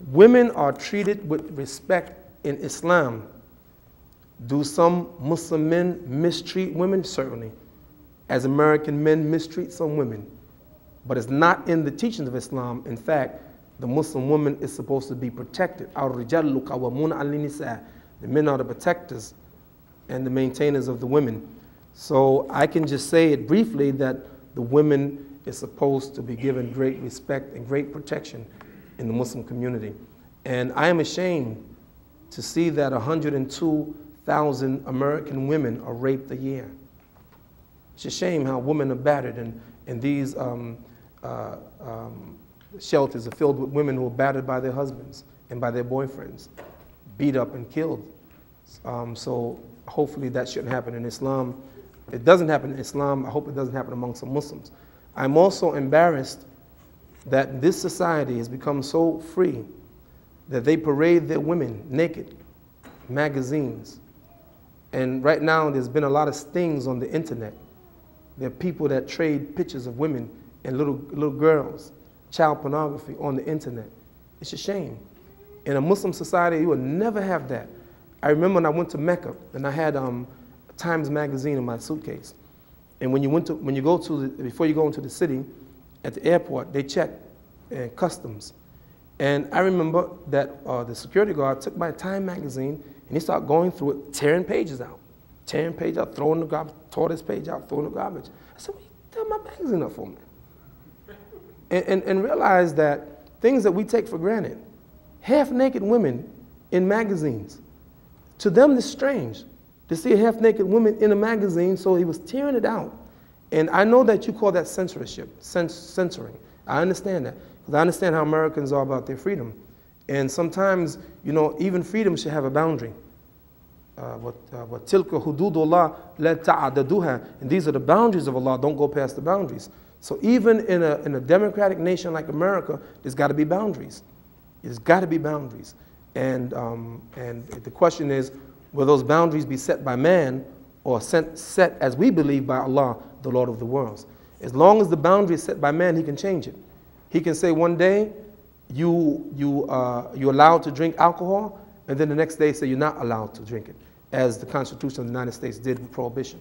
Women are treated with respect in Islam. Do some Muslim men mistreat women? Certainly. As American men mistreat some women. But it's not in the teachings of Islam. In fact, the Muslim woman is supposed to be protected. The men are the protectors and the maintainers of the women. So I can just say it briefly that the women is supposed to be given great respect and great protection in the Muslim community. And I am ashamed to see that 102,000 American women are raped a year. It's a shame how women are battered, and these shelters are filled with women who are battered by their husbands and by their boyfriends, beat up and killed. So hopefully that shouldn't happen in Islam. It doesn't happen in Islam. I hope it doesn't happen among some Muslims. I'm also embarrassed that this society has become so free that they parade their women naked, magazines. And right now there's been a lot of stings on the internet. There are people that trade pictures of women and little girls, child pornography on the internet. It's a shame. In a Muslim society, you would never have that. I remember when I went to Mecca and I had Times magazine in my suitcase. And before you go into the city, at the airport, they check customs. And I remember that the security guard took my Time magazine and he started going through it, tearing pages out, throwing the garbage, tore this page out, throwing the garbage. I said, "What you tear my magazine up for, man?" And realized that things that we take for granted, half-naked women in magazines, to them it's strange to see a half-naked woman in a magazine, so he was tearing it out. And I know that you call that censorship, censoring. I understand that, because I understand how Americans are about their freedom. And sometimes, you know, even freedom should have a boundary. وَتِلْكَ حُدُودُ اللَّهِ لَا تَعْتَدُوهَا. And these are the boundaries of Allah, don't go past the boundaries. So even in a democratic nation like America, there's got to be boundaries. There's got to be boundaries. And the question is, will those boundaries be set by man or set as we believe by Allah, the Lord of the worlds? As long as the boundary is set by man, he can change it. He can say one day, you're allowed to drink alcohol, and then the next day say you're not allowed to drink it, as the Constitution of the United States did with prohibition.